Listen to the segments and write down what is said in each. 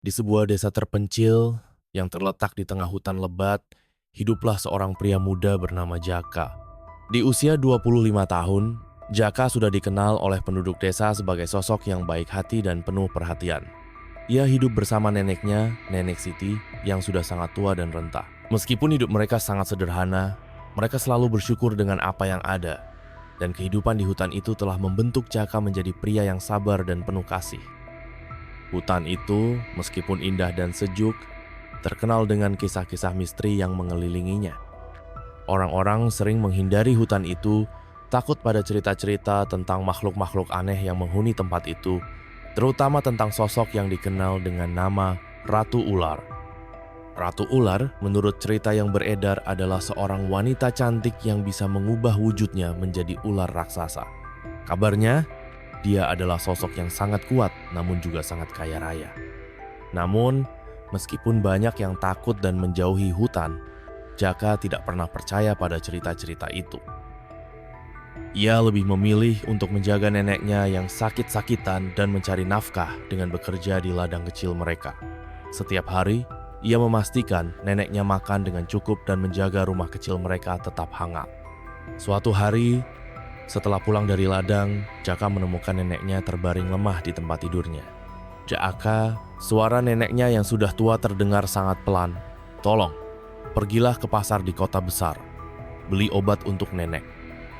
Di sebuah desa terpencil yang terletak di tengah hutan lebat, hiduplah seorang pria muda bernama Jaka. Di usia 25 tahun, Jaka sudah dikenal oleh penduduk desa sebagai sosok yang baik hati dan penuh perhatian. Ia hidup bersama neneknya, Nenek Siti, yang sudah sangat tua dan renta. Meskipun hidup mereka sangat sederhana, mereka selalu bersyukur dengan apa yang ada. Dan kehidupan di hutan itu telah membentuk Jaka menjadi pria yang sabar dan penuh kasih. Hutan itu, meskipun indah dan sejuk, terkenal dengan kisah-kisah misteri yang mengelilinginya. Orang-orang sering menghindari hutan itu, takut pada cerita-cerita tentang makhluk-makhluk aneh yang menghuni tempat itu, terutama tentang sosok yang dikenal dengan nama Ratu Ular. Ratu Ular, menurut cerita yang beredar, adalah seorang wanita cantik yang bisa mengubah wujudnya menjadi ular raksasa. Kabarnya, dia adalah sosok yang sangat kuat, namun juga sangat kaya raya. Namun, meskipun banyak yang takut dan menjauhi hutan, Jaka tidak pernah percaya pada cerita-cerita itu. Ia lebih memilih untuk menjaga neneknya yang sakit-sakitan dan mencari nafkah dengan bekerja di ladang kecil mereka. Setiap hari, ia memastikan neneknya makan dengan cukup dan menjaga rumah kecil mereka tetap hangat. Suatu hari, setelah pulang dari ladang, Jaka menemukan neneknya terbaring lemah di tempat tidurnya. Jaka, suara neneknya yang sudah tua terdengar sangat pelan. "Tolong, pergilah ke pasar di kota besar. Beli obat untuk nenek,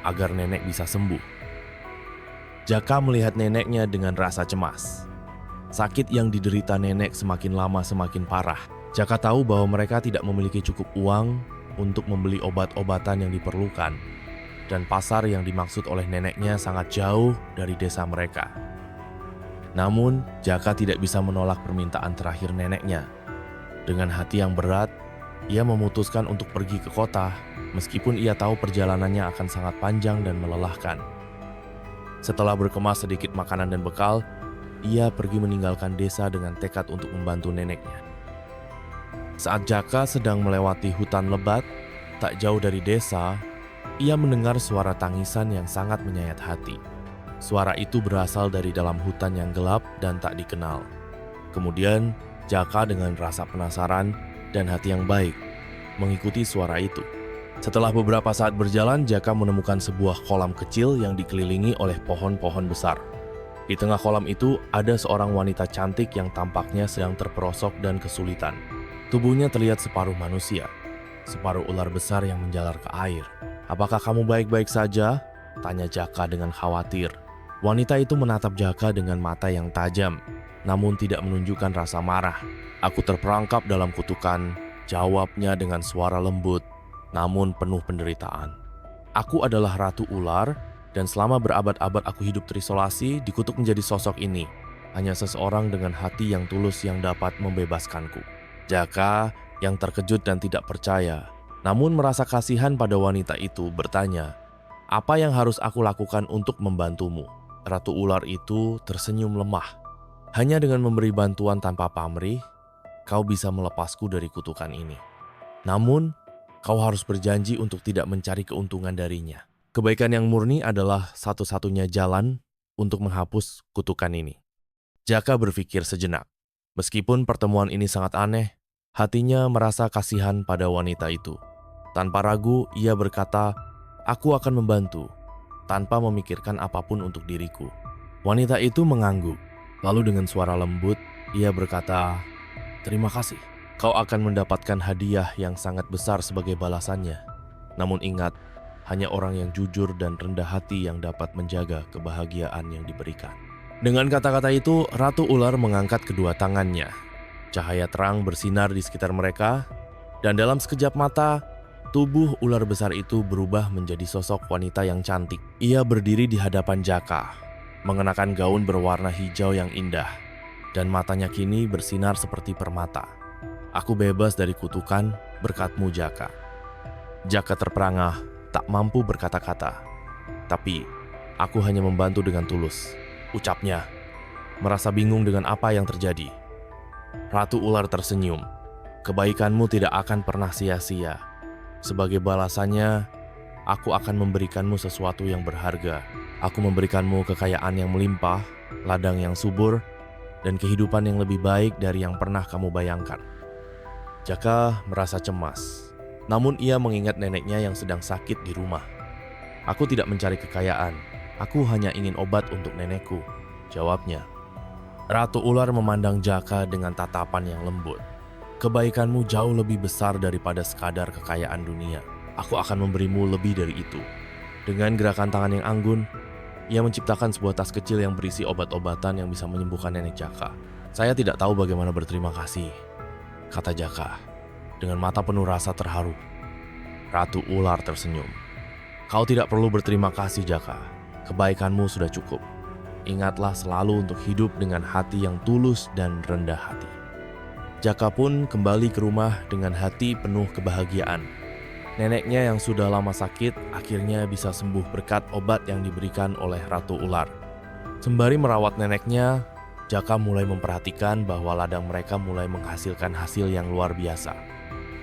agar nenek bisa sembuh." Jaka melihat neneknya dengan rasa cemas. Sakit yang diderita nenek semakin lama semakin parah. Jaka tahu bahwa mereka tidak memiliki cukup uang untuk membeli obat-obatan yang diperlukan. Dan pasar yang dimaksud oleh neneknya sangat jauh dari desa mereka. Namun, Jaka tidak bisa menolak permintaan terakhir neneknya. Dengan hati yang berat, ia memutuskan untuk pergi ke kota, meskipun ia tahu perjalanannya akan sangat panjang dan melelahkan. Setelah berkemas sedikit makanan dan bekal, ia pergi meninggalkan desa dengan tekad untuk membantu neneknya. Saat Jaka sedang melewati hutan lebat, tak jauh dari desa, ia mendengar suara tangisan yang sangat menyayat hati. Suara itu berasal dari dalam hutan yang gelap dan tak dikenal. Kemudian, Jaka dengan rasa penasaran dan hati yang baik mengikuti suara itu. Setelah beberapa saat berjalan, Jaka menemukan sebuah kolam kecil yang dikelilingi oleh pohon-pohon besar. Di tengah kolam itu ada seorang wanita cantik yang tampaknya sedang terperosok dan kesulitan. Tubuhnya terlihat separuh manusia, separuh ular besar yang menjalar ke air. "Apakah kamu baik-baik saja?" tanya Jaka dengan khawatir. Wanita itu menatap Jaka dengan mata yang tajam, namun tidak menunjukkan rasa marah. "Aku terperangkap dalam kutukan," jawabnya dengan suara lembut, namun penuh penderitaan. "Aku adalah Ratu Ular, dan selama berabad-abad aku hidup terisolasi, dikutuk menjadi sosok ini. Hanya seseorang dengan hati yang tulus yang dapat membebaskanku." Jaka, yang terkejut dan tidak percaya, namun merasa kasihan pada wanita itu, bertanya, "Apa yang harus aku lakukan untuk membantumu?" Ratu Ular itu tersenyum lemah. "Hanya dengan memberi bantuan tanpa pamrih, kau bisa melepasku dari kutukan ini. Namun, kau harus berjanji untuk tidak mencari keuntungan darinya. Kebaikan yang murni adalah satu-satunya jalan untuk menghapus kutukan ini." Jaka berpikir sejenak. Meskipun pertemuan ini sangat aneh, hatinya merasa kasihan pada wanita itu. Tanpa ragu, ia berkata, "Aku akan membantu," tanpa memikirkan apapun untuk diriku. Wanita itu mengangguk. Lalu dengan suara lembut, ia berkata, "Terima kasih. Kau akan mendapatkan hadiah yang sangat besar sebagai balasannya. Namun ingat, hanya orang yang jujur dan rendah hati yang dapat menjaga kebahagiaan yang diberikan." Dengan kata-kata itu, Ratu Ular mengangkat kedua tangannya. Cahaya terang bersinar di sekitar mereka, dan dalam sekejap mata, tubuh ular besar itu berubah menjadi sosok wanita yang cantik. Ia berdiri di hadapan Jaka, mengenakan gaun berwarna hijau yang indah, dan matanya kini bersinar seperti permata. "Aku bebas dari kutukan berkatmu, Jaka." Jaka terperangah, tak mampu berkata-kata. "Tapi, aku hanya membantu dengan tulus," ucapnya, merasa bingung dengan apa yang terjadi. Ratu Ular tersenyum. "Kebaikanmu tidak akan pernah sia-sia. Sebagai balasannya, aku akan memberikanmu sesuatu yang berharga. Aku memberikanmu kekayaan yang melimpah, ladang yang subur, dan kehidupan yang lebih baik dari yang pernah kamu bayangkan. Jaka merasa cemas, namun ia mengingat neneknya yang sedang sakit di rumah. Aku tidak mencari kekayaan, aku hanya ingin obat untuk nenekku, jawabnya. Ratu Ular memandang Jaka dengan tatapan yang lembut. Kebaikanmu jauh lebih besar daripada sekadar kekayaan dunia. Aku akan memberimu lebih dari itu. Dengan gerakan tangan yang anggun, ia menciptakan sebuah tas kecil yang berisi obat-obatan yang bisa menyembuhkan nenek Jaka. Saya tidak tahu bagaimana berterima kasih, kata Jaka, dengan mata penuh rasa terharu. Ratu Ular tersenyum. Kau tidak perlu berterima kasih, Jaka. Kebaikanmu sudah cukup. Ingatlah selalu untuk hidup dengan hati yang tulus dan rendah hati. Jaka pun kembali ke rumah dengan hati penuh kebahagiaan. Neneknya yang sudah lama sakit akhirnya bisa sembuh berkat obat yang diberikan oleh Ratu Ular. Sembari merawat neneknya, Jaka mulai memperhatikan bahwa ladang mereka mulai menghasilkan hasil yang luar biasa.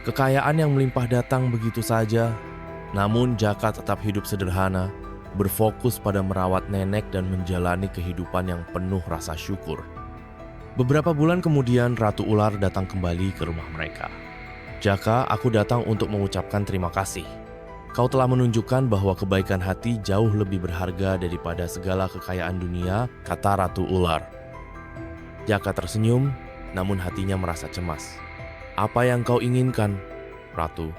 Kekayaan yang melimpah datang begitu saja, namun Jaka tetap hidup sederhana, berfokus pada merawat nenek dan menjalani kehidupan yang penuh rasa syukur. Beberapa bulan kemudian Ratu Ular datang kembali ke rumah mereka. Jaka, aku datang untuk mengucapkan terima kasih. Kau telah menunjukkan bahwa kebaikan hati jauh lebih berharga daripada segala kekayaan dunia, kata Ratu Ular. Jaka tersenyum, namun hatinya merasa cemas. Apa yang kau inginkan, Ratu?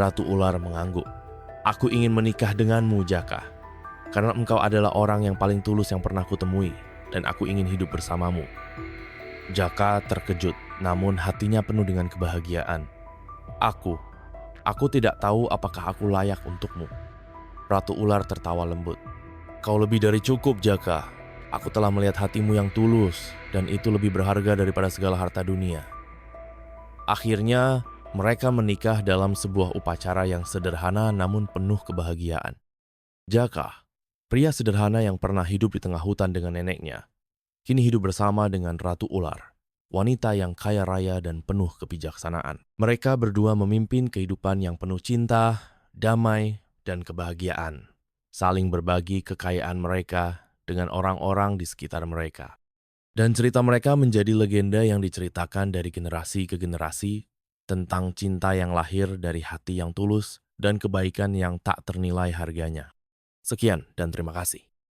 Ratu Ular mengangguk. Aku ingin menikah denganmu, Jaka. Karena engkau adalah orang yang paling tulus yang pernah kutemui, dan aku ingin hidup bersamamu. Jaka terkejut, namun hatinya penuh dengan kebahagiaan. Aku tidak tahu apakah aku layak untukmu. Ratu Ular tertawa lembut. Kau lebih dari cukup, Jaka. Aku telah melihat hatimu yang tulus, dan itu lebih berharga daripada segala harta dunia. Akhirnya, mereka menikah dalam sebuah upacara yang sederhana namun penuh kebahagiaan. Jaka, pria sederhana yang pernah hidup di tengah hutan dengan neneknya, kini hidup bersama dengan Ratu Ular, wanita yang kaya raya dan penuh kebijaksanaan. Mereka berdua memimpin kehidupan yang penuh cinta, damai, dan kebahagiaan, saling berbagi kekayaan mereka dengan orang-orang di sekitar mereka. Dan cerita mereka menjadi legenda yang diceritakan dari generasi ke generasi tentang cinta yang lahir dari hati yang tulus dan kebaikan yang tak ternilai harganya. Sekian dan terima kasih.